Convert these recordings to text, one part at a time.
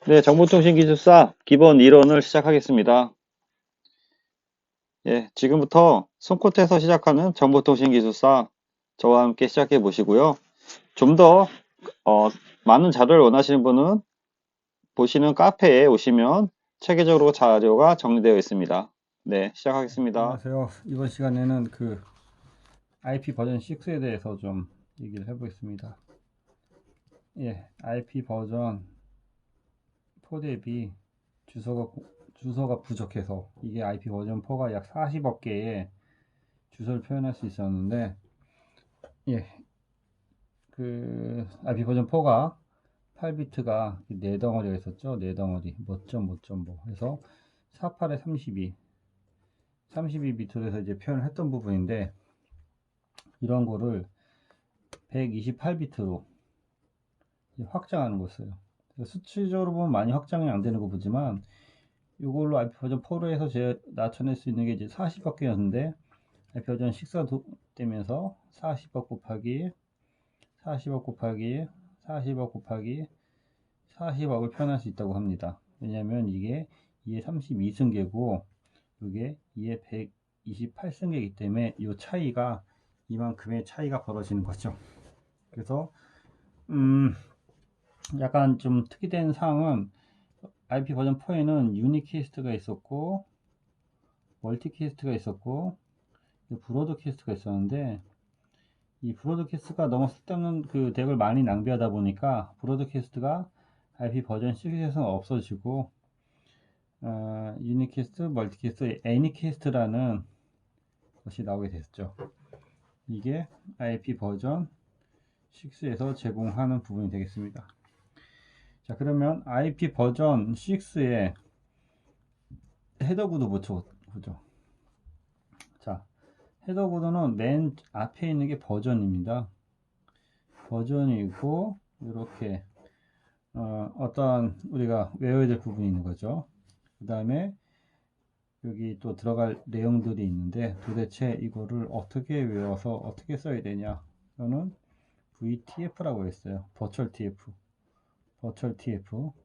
네, 정보통신기술사 기본 이론을 시작하겠습니다. 예, 지금부터 손코트에서 시작하는 정보통신기술사 저와 함께 시작해 보시고요. 좀 더 많은 자료를 원하시는 분은 보시는 카페에 오시면 체계적으로 자료가 정리되어 있습니다. 네, 시작하겠습니다. 안녕하세요. 이번 시간에는 그 IP 버전 6에 대해서 좀 얘기를 해보겠습니다. 예, IP 버전 4 대비 주소가 부족해서 이게 IP 버전 4가 약 40억 개의 주소를 표현할 수 있었는데, 예, 그 IP 버전 4가 8비트가 4덩어리가 있었죠. 4덩어리, 뭐.뭐.뭐 해서 48에 32비트로 해서 이제 표현을 했던 부분인데, 이런 거를 128비트로 확장하는 거였어요. 수치적으로 보면 많이 확장이 안 되는 거 보지만, 이걸로 IP 버전 4로 해서 제가 나타낼 수 있는 게 이제 40억 개였는데, IP 버전 6가 되면서 40억 곱하기 40억 곱하기 40억 곱하기 40억을 표현할 수 있다고 합니다. 왜냐면 이게 2의 32승계고 이게 2의 128승계이기 때문에 이 차이가 이만큼의 차이가 벌어지는 거죠. 그래서 약간 좀 특이된 사항은 IP 버전 4에는 유니캐스트가 있었고 멀티캐스트가 있었고 브로드캐스트가 있었는데, 이 브로드캐스트가 너무 쓸데없는 그 덱을 많이 낭비하다 보니까 브로드캐스트가 IP 버전 6에서는 없어지고, 유니캐스트, 멀티캐스트, 애니캐스트라는 것이 나오게 됐죠. 이게 IP 버전 6에서 제공하는 부분이 되겠습니다. 자, 그러면 IP 버전 6의 헤더 구도 보죠. 자, 헤더 구도는 맨 앞에 있는 게 버전입니다. 버전이고, 이렇게 어떤 우리가 외워야 될 부분이 있는 거죠. 그 다음에 여기 또 들어갈 내용들이 있는데, 도대체 이거를 어떻게 외워서 어떻게 써야 되냐. 이거는 VTF라고 했어요. 버추얼 TF.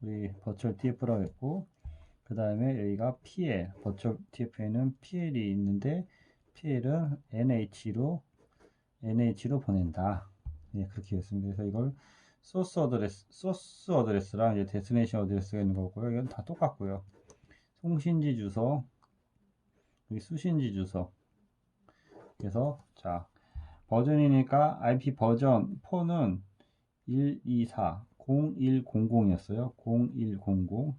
우리 버추얼 TF라고 했고, 그 다음에 여기가 PL. 버추얼 TF에는 PL이 있는데, PL은 NH로 보낸다. 예, 그렇게 했습니다. 그래서 이걸 소스 어드레스랑 이제 데스티네이션 어드레스가 있는 거고요. 이건 다 똑같고요. 송신지 주소, 여기 수신지 주소. 그래서 자, 버전이니까 IP 버전 4는 124 0100이었어요. 0100.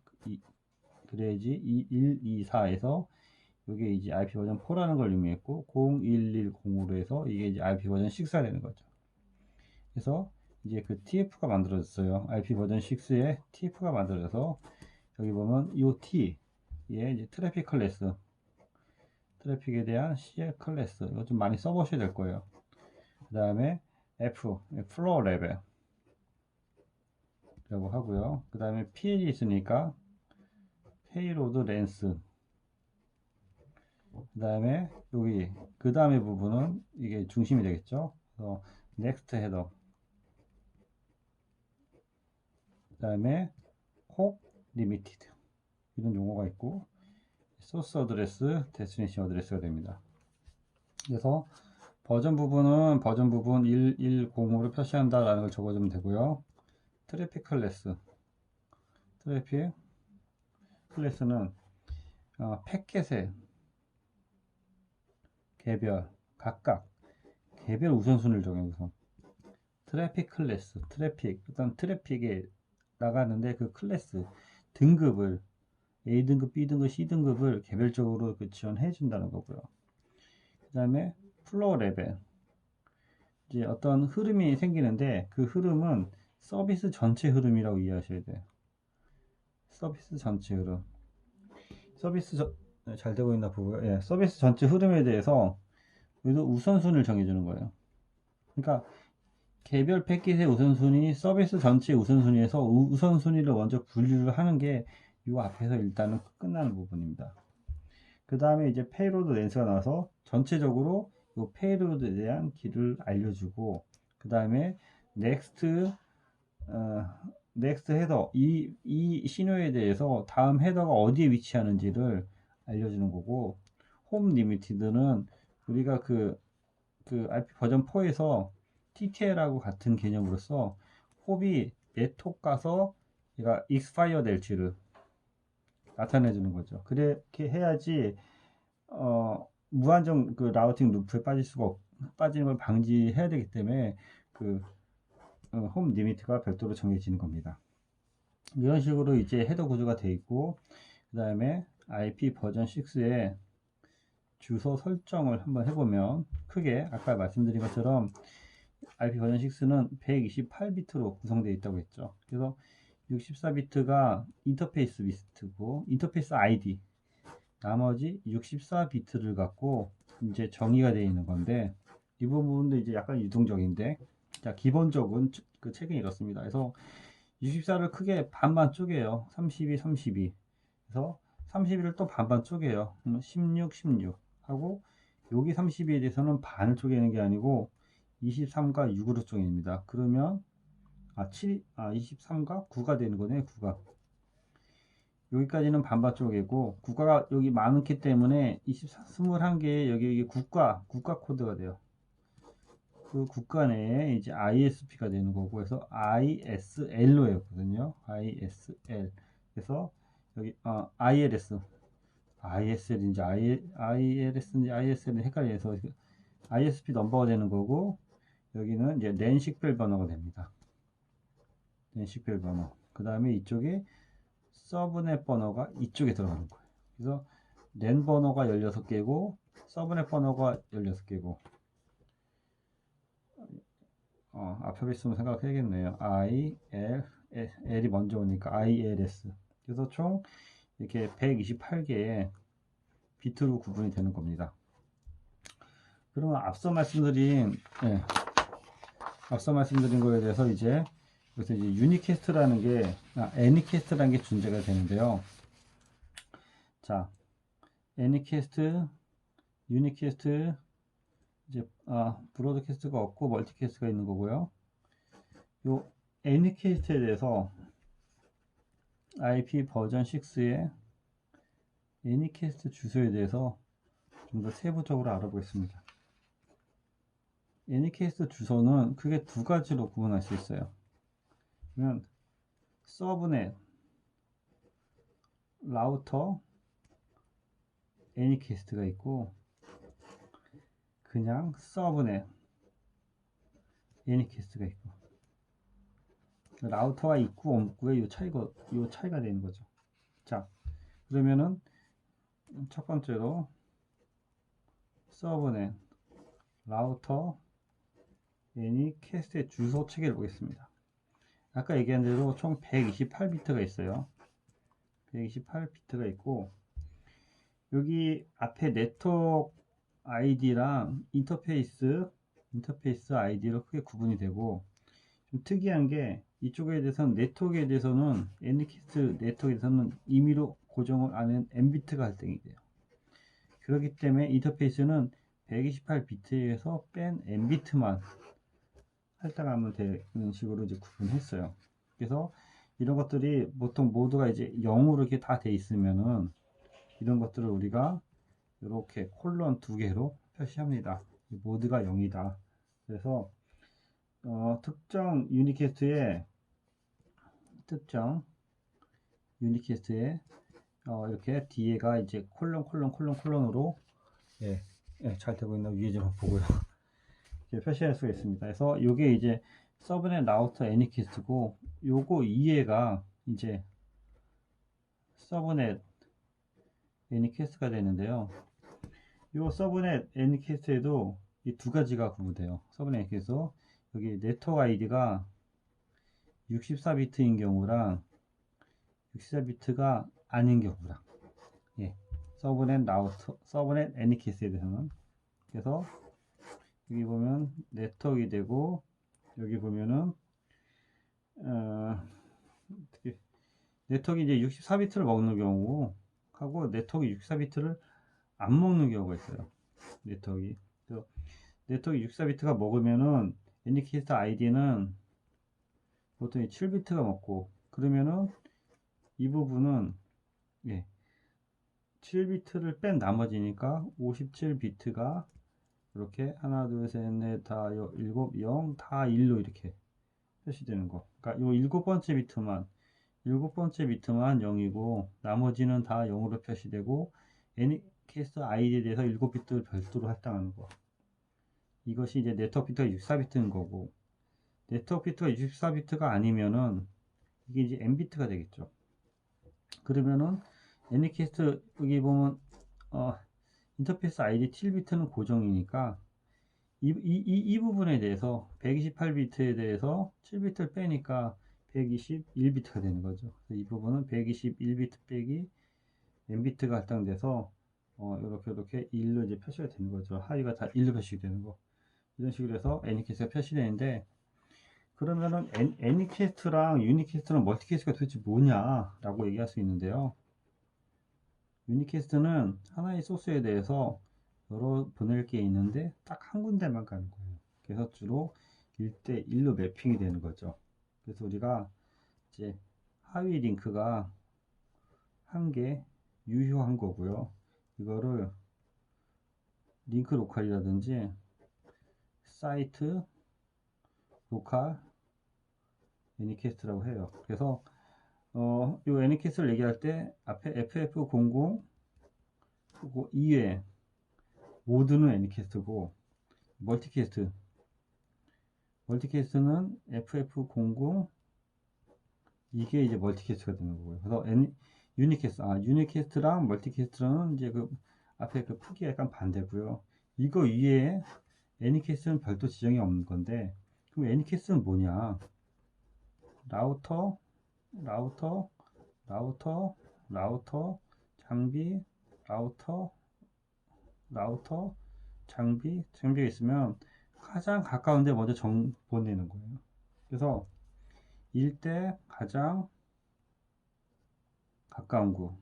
그래야지 124에서 이게 이제 IP 버전 4라는 걸 의미했고, 0110으로 해서 이게 이제 IP 버전 6가 되는 거죠. 그래서 이제 그 TF가 만들어졌어요. IP 버전 6에 TF가 만들어져서, 여기 보면 이 T, 예, 이제 트래픽 클래스, 트래픽에 대한 CL 클래스, 이거 좀 많이 써보셔야 될 거예요. 그 다음에 F, 플로어 레벨 라고 하고요. 그 다음에 PL이 있으니까 페이로드 렌스. 그 다음에 여기 그 다음에 부분은 이게 중심이 되겠죠. 그래서 넥스트 헤더. 그 다음에 혹 리미티드, 이런 용어가 있고, 소스 어드레스, 데스티네이션 어드레스가 됩니다. 그래서 버전 부분은 버전 부분 110으로 표시한다라는 걸 적어주면 되고요. 트래픽 클래스는 패켓의 각각 개별 우선순위를 정해서 트래픽 클래스, 일단 트래픽에 나가는데 그 클래스 등급을 A등급, B등급, C등급을 개별적으로 지원해 준다는 거고요. 그 다음에 플로어 레벨, 이제 어떤 흐름이 생기는데 그 흐름은 서비스 전체 흐름이라고 이해하셔야 돼요. 서비스 전체 흐름. 네, 잘 되고 있나 보고요. 예, 서비스 전체 흐름에 대해서 여기서 우선순위를 정해주는 거예요. 그러니까 개별 패킷의 우선순위, 서비스 전체 우선순위에서 우선순위를 먼저 분류를 하는 게 이 앞에서 일단은 끝나는 부분입니다. 그 다음에 이제 페이로드 렌스가 나와서 전체적으로 이 페이로드에 대한 길을 알려주고, 그 다음에 넥스트 넥스트 헤더, 이 신호에 대해서 다음 헤더가 어디에 위치하는지를 알려주는 거고, 홈 리미티드는 우리가 그 IP 버전 4에서 TTL하고 같은 개념으로서 홈이 몇 호 가서 얘가 익스파이어 될지를 나타내 주는 거죠. 그렇게 해야지 무한정 그 라우팅 루프에 빠지는 걸 방지해야 되기 때문에 홈 리미트가 별도로 정해지는 겁니다. 이런 식으로 이제 헤더 구조가 되어 있고, 그 다음에 IP 버전 6의 주소 설정을 한번 해보면, 크게 아까 말씀드린 것처럼 IP 버전 6는 128비트로 구성되어 있다고 했죠. 그래서 64비트가 인터페이스 비트고, 인터페이스 ID, 나머지 64비트를 갖고 이제 정의가 되어 있는 건데, 이 부분도 이제 약간 유동적인데, 자, 기본적인 그 책은 이렇습니다. 그래서 64를 크게 반반 쪼개요. 32, 32. 그래서 32를 또 반반 쪼개요. 16, 16 하고, 여기 32에 대해서는 반을 쪼개는 게 아니고 23과 6으로 쪼개입니다. 그러면 23과 9가 되는 거네. 9가. 여기까지는 반반 쪼개고, 국가가 여기 많기 때문에 21개의 여기 국가 코드가 돼요. 그 국가 내에 이제 ISP가 되는 거고, 그래서 ISL로 했거든요. ISL. 그래서 여기 ILS인지 ILS인지 ISL인지 헷갈려서 ISP 넘버가 되는 거고, 여기는 이제 랜 식별 번호가 됩니다. 랜 식별 번호. 그 다음에 이쪽에 서브넷 번호가 이쪽에 들어가는 거예요. 그래서 랜 번호가 16개고 서브넷 번호가 16개고, 알파벳 수는 생각해야겠네요. L이 먼저 오니까 ILS. 그래서 총 이렇게 128개의 비트로 구분이 되는 겁니다. 그러면 앞서 말씀드린 거에 대해서 이제 여기서 이제 유니캐스트라는 게 애니캐스트라는 게 존재가 되는데요. 자, 애니캐스트, 유니캐스트, 이제 브로드캐스트가 없고 멀티캐스트가 있는 거고요. 요 애니캐스트에 대해서 IP 버전 6의 애니캐스트 주소에 대해서 좀 더 세부적으로 알아보겠습니다. 애니캐스트 주소는 크게 두 가지로 구분할 수 있어요. 그러면 서브넷, 라우터, 애니캐스트가 있고, 그냥 서브넷, 애니캐스트가 있고, 라우터가 있고 없고의 요 차이가 되는 거죠. 자, 그러면은 첫 번째로 서브넷, 라우터, 애니캐스트의 주소 체계를 보겠습니다. 아까 얘기한 대로 총 128비트가 있어요. 128비트가 있고, 여기 앞에 네트워크 아이디랑 인터페이스 아이디로 크게 구분이 되고, 좀 특이한 게 이쪽에 대해서는 네트워크에 대해서는 애니캐스트 네트워크에 대해서는 임의로 고정을 안 한 N비트가 발생이 돼요. 그렇기 때문에 인터페이스는 128비트에서 뺀 N비트만 할당하면 되는 식으로 이제 구분했어요. 그래서 이런 것들이 보통 모두가 이제 0으로 이렇게 다 돼 있으면은 이런 것들을 우리가 이렇게 콜론 2개로 표시합니다. 모두가 0이다. 그래서 특정 유니캐스트에 이렇게 뒤에가 이제 콜론으로 잘 되고 있나 위에 좀 보고요. 이렇게 표시할 수가 있습니다. 그래서 요게 이제 서브넷 라우터 애니캐스트고, 요거 이해가 이제 서브넷 애니캐스트가 되는데요. 요 서브넷 애니캐스트에도 이 두 가지가 구분돼요. 서브넷 애니캐스트, 여기 네트워크 아이디가 64비트인 경우랑 64비트가 아닌 경우랑, 서브넷 애니캐스트에 대해서는. 그래서 여기 보면 네트워크이 되고, 여기 보면은 네트워크이 이제 64비트를 먹는 경우 하고, 네트워크 64비트를 안 먹는 경우가 있어요. 네트워크 64비트가 먹으면은 애니캐스트 아이디는 보통 7비트가 먹고, 그러면은 이 부분은 7비트를 뺀 나머지니까 57비트가 이렇게 하나, 둘, 셋, 넷, 다, 일곱, 0, 다 1로 이렇게 표시되는 거. 그러니까 요 일곱 번째 비트만 0이고 나머지는 다 0으로 표시되고 애니캐스트 아이디에 대해서 7비트를 별도로 할당하는 거. 이것이 이제 네트워크 비트가 64비트인 거고, 네트워크 비트가 64비트가 아니면은 이게 이제 N비트가 되겠죠. 그러면은 애니캐스트 여기 보면 인터페이스 아이디 7비트는 고정이니까 이 부분에 대해서 128비트에 대해서 7비트를 빼니까 121비트가 되는 거죠. 그래서 이 부분은 121비트 빼기 N비트가 할당돼서 이렇게 1로 이제 표시가 되는 거죠. 하위가 다 1로 표시가 되는 거. 이런 식으로 해서 애니캐스트가 표시되는데, 그러면은 애니캐스트랑 유니캐스트랑 멀티캐스트가 도대체 뭐냐 라고 얘기할 수 있는데요. 유니캐스트는 하나의 소스에 대해서 여러 보낼 게 있는데 딱 한 군데만 가는 거예요. 그래서 주로 1대1로 매핑이 되는 거죠. 그래서 우리가 이제 하위 링크가 한 개 유효한 거고요. 이거를 링크 로컬이라든지 사이트 로컬 애니캐스트라고 해요. 그래서 이 애니캐스트를 얘기할 때 앞에 FF00 그리고 이외 모두는 애니캐스트고, 멀티캐스트는 FF00 이게 이제 멀티캐스트가 되는 거고요. 그래서 유니캐스트랑 멀티캐스트는 이제 그 앞에 그 크기가 약간 반대고요. 이거 위에 애니캐스트는 별도 지정이 없는 건데, 그럼 애니캐스트는 뭐냐? 라우터, 장비, 장비가 있으면 가장 가까운데 먼저 보내는 거예요. 그래서 1대 가장 가까운 곳을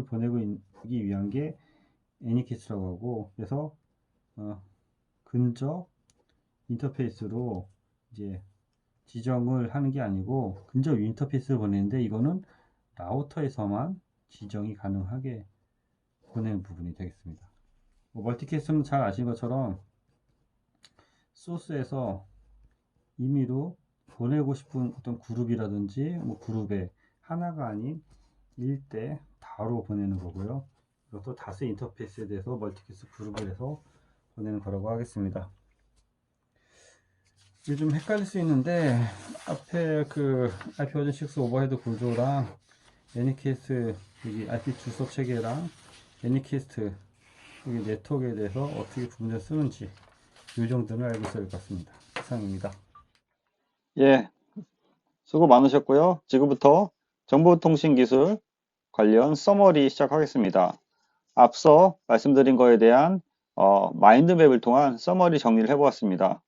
보내기 위한 게 애니캐스트라고 하고, 그래서 근접 인터페이스로 이제 지정을 하는 게 아니고 근접 인터페이스를 보내는데, 이거는 라우터에서만 지정이 가능하게 보내는 부분이 되겠습니다. 멀티캐스트는 잘 아시는 것처럼 소스에서 임의로 보내고 싶은 어떤 그룹이라든지 그룹의 하나가 아닌 1대 다로 보내는 거고요. 이것도 다수 인터페이스에 대해서 멀티캐스트 그룹을 해서 보내는 거라고 하겠습니다. 이게 좀 헷갈릴 수 있는데, 앞에 그 IP 버전 6 오버헤드 구조랑 애니캐스트 여기 IP 주소 체계랑 애니캐스트 여기 네트워크에 대해서 어떻게 구분해서 쓰는지 이 정도는 알고 있어야 될 것 같습니다. 이상입니다. 예, 수고 많으셨고요. 지금부터 정보통신기술 관련 서머리 시작하겠습니다. 앞서 말씀드린 거에 대한 마인드맵을 통한 서머리 정리를 해보았습니다.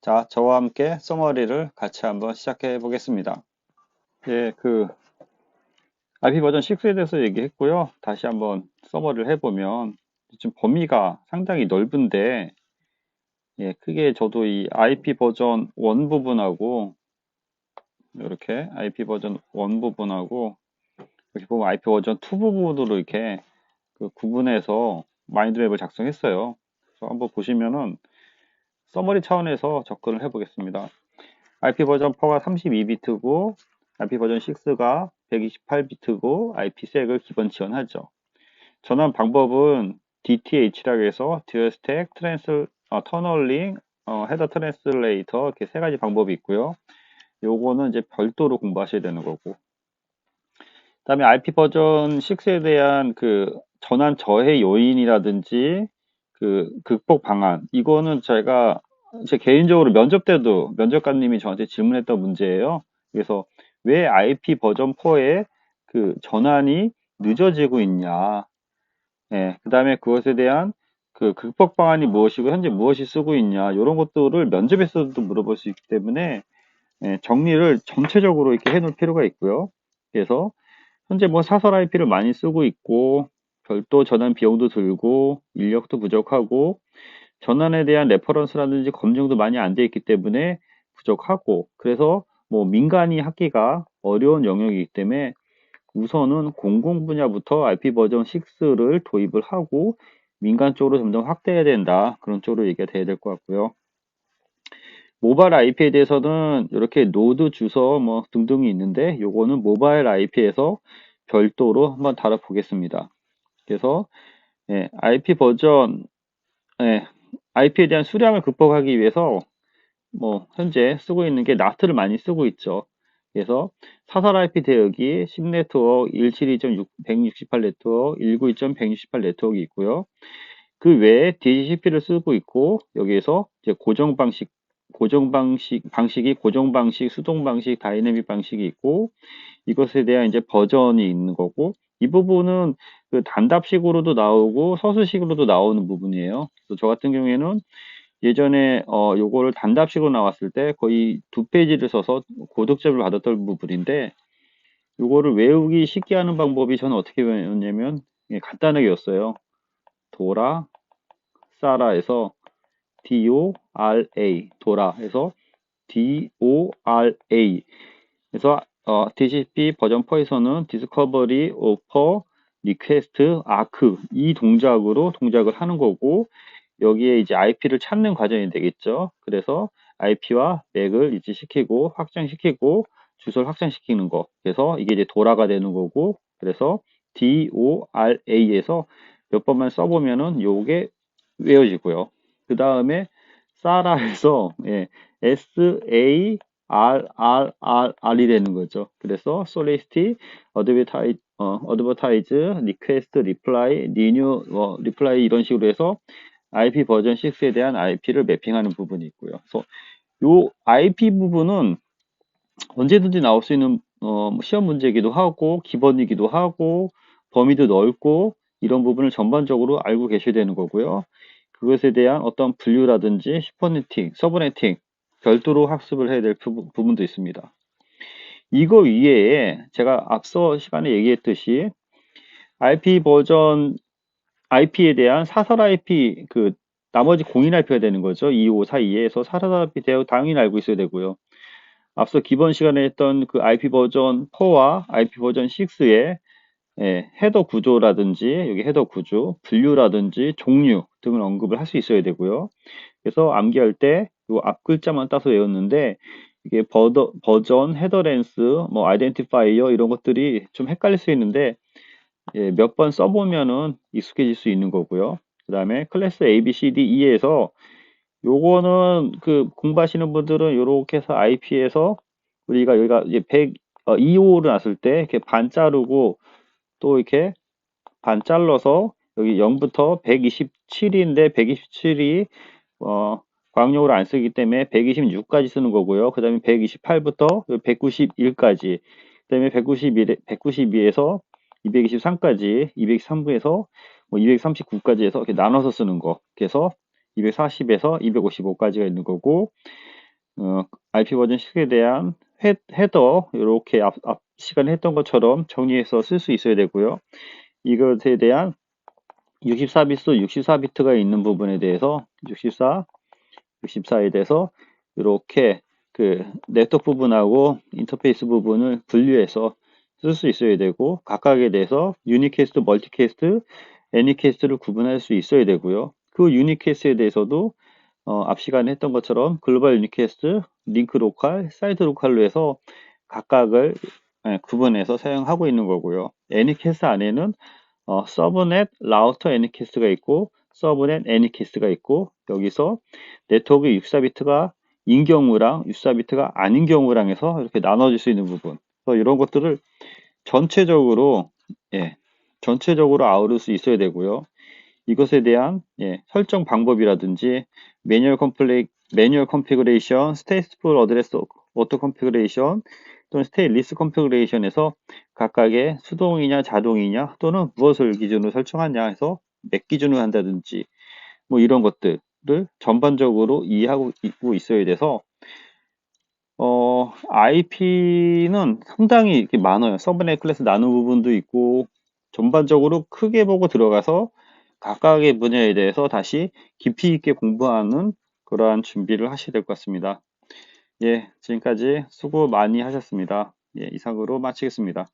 자, 저와 함께 서머리를 같이 한번 시작해 보겠습니다. 예, IP 버전 6에 대해서 얘기했고요. 다시 한번 서머리를 해보면 지금 범위가 상당히 넓은데, 예, 크게 저도 이 IP 버전 1 부분하고 이렇게 IP 버전 1 부분하고 이렇게 보면 IP 버전 2 부분으로 이렇게 구분해서 마인드맵을 작성했어요. 그래서 한번 보시면은 서머리 차원에서 접근을 해보겠습니다. IP 버전 4가 32비트고 IP 버전 6가 128비트고 IP색을 기본 지원하죠. 전환 방법은 DTH라고 해서 듀얼 스택, 터널링, 헤더 트랜슬레이터 이렇게 세 가지 방법이 있고요. 요거는 이제 별도로 공부하셔야 되는 거고. 그다음에 IP 버전 6에 대한 전환 저해 요인이라든지 극복 방안, 이거는 제가 제 개인적으로 면접 때도 면접관님이 저한테 질문했던 문제예요. 그래서 왜 IP 버전 4에 전환이 늦어지고 있냐. 예, 그 다음에 그것에 대한 극복 방안이 무엇이고 현재 무엇이 쓰고 있냐. 이런 것들을 면접에서도 물어볼 수 있기 때문에 예, 정리를 전체적으로 이렇게 해놓을 필요가 있고요. 그래서 현재 사설 IP를 많이 쓰고 있고 별도 전환 비용도 들고 인력도 부족하고 전환에 대한 레퍼런스라든지 검증도 많이 안 돼 있기 때문에 부족하고, 그래서 뭐 민간이 하기가 어려운 영역이기 때문에 우선은 공공 분야부터 IP 버전 6를 도입을 하고 민간 쪽으로 점점 확대해야 된다. 그런 쪽으로 얘기가 돼야 될 것 같고요. 모바일 IP에 대해서는 이렇게 노드 주소 뭐 등등이 있는데 요거는 모바일 IP에서 별도로 한번 다뤄보겠습니다. 그래서 IP 버전 IP에 대한 수량을 극복하기 위해서 뭐 현재 쓰고 있는 게 나트를 많이 쓰고 있죠. 그래서 사설 IP 대역이 10네트워크, 172.168 네트워크, 192.168 네트워크가 있고요. 그 외에 DHCP를 쓰고 있고 여기에서 이제 방식이 고정 방식, 수동 방식, 다이내믹 방식이 있고 이것에 대한 이제 버전이 있는 거고 이 부분은 그 단답식으로도 나오고 서술식으로도 나오는 부분이에요. 그래서 저 같은 경우에는 예전에 요거를 단답식으로 나왔을 때 거의 2페이지를 써서 고득점을 받았던 부분인데 요거를 외우기 쉽게 하는 방법이 저는 어떻게 외웠냐면 간단하게 외웠어요. 도라 사라에서 DORA 도라에서 DORA 그래서 DHCP 버전 4에서는 디스커버리, 오퍼, 리퀘스트, 아크 이 동작을 하는 거고 여기에 이제 IP를 찾는 과정이 되겠죠. 그래서 IP와 맥을 일치시키고 확장시키고 주소를 확장시키는 거. 그래서 이게 이제 도라가 되는 거고 그래서 DORA에서 몇 번만 써보면은 요게 외워지고요. 그 다음에 사라에서 SARRRR이 되는 거죠. 그래서 솔리시티, 어드버타이즈, 리퀘스트, 리플라이, 리뉴, 리플라이 이런 식으로 해서 IP 버전 6에 대한 IP를 매핑하는 부분이 있고요. 그래서 요 IP 부분은 언제든지 나올 수 있는 시험 문제이기도 하고 기본이기도 하고 범위도 넓고 이런 부분을 전반적으로 알고 계셔야 되는 거고요. 그것에 대한 어떤 분류라든지 슈퍼네팅, 서브네팅 별도로 학습을 해야 될 부분도 있습니다. 이거 이외에 제가 앞서 시간에 얘기했듯이 IP 버전 IP에 대한 사설 IP 그 나머지 공인 IP가 되는 거죠. 25422에서 사설 IP 대역 당연히 알고 있어야 되고요. 앞서 기본 시간에 했던 그 IP 버전 4와 IP 버전 6의 헤더 구조라든지 여기 헤더 구조, 분류라든지 종류 등을 언급을 할 수 있어야 되고요. 그래서 암기할 때 이 앞 글자만 따서 외웠는데 이게 버전, 헤더 렌스, 뭐 아이덴티파이어 이런 것들이 좀 헷갈릴 수 있는데 몇 번 써보면은 익숙해질 수 있는 거고요. 그 다음에 클래스 A, B, C, D, E에서 요거는 그 공부하시는 분들은 요렇게 해서 IP에서 우리가 여기가 이제 2호를 놨을 때 이렇게 반 자르고 또 이렇게 반 잘라서 여기 0부터 127인데 127이 광역으로 안 쓰기 때문에 126까지 쓰는 거고요. 그 다음에 128부터 191까지 그 다음에 192에서 223까지 223부에서 뭐 239까지 해서 이렇게 나눠서 쓰는 거. 그래서 240에서 255까지가 있는 거고 IP 버전 6에 대한 헤더 이렇게 앞 시간에 했던 것처럼 정리해서 쓸 수 있어야 되고요. 이것에 대한 64비트, 64비트가 있는 부분에 대해서 64에 대해서 이렇게 그 네트워크 부분하고 인터페이스 부분을 분류해서 쓸 수 있어야 되고 각각에 대해서 유니캐스트, 멀티캐스트, 애니캐스트를 구분할 수 있어야 되고요. 그 유니캐스트에 대해서도 앞 시간에 했던 것처럼 글로벌 유니캐스트, 링크 로컬, 사이트 로컬로 해서 각각을 구분해서 사용하고 있는 거고요. 애니캐스트 안에는 서브넷, 라우터 애니캐스트가 있고 서브넷 애니캐스트가 있고 여기서 네트워크 64비트가 인 경우랑 64비트가 아닌 경우랑 해서 이렇게 나눠질 수 있는 부분. 그래서 이런 것들을 전체적으로 전체적으로 아우를 수 있어야 되고요. 이것에 대한 설정 방법이라든지 매뉴얼 컨피그레이션, 스테이트풀 어드레스 오토 컨피그레이션 또는 스테이트 리스 컨피그레이션에서 각각의 수동이냐 자동이냐 또는 무엇을 기준으로 설정하냐 해서 몇 기준으로 한다든지 뭐 이런 것들을 전반적으로 이해하고 있어야 돼서 IP는 상당히 이렇게 많아요. 서브넷 클래스 나누는 부분도 있고 전반적으로 크게 보고 들어가서 각각의 분야에 대해서 다시 깊이 있게 공부하는 그러한 준비를 하셔야 될 것 같습니다. 예, 지금까지 수고 많이 하셨습니다. 예, 이상으로 마치겠습니다.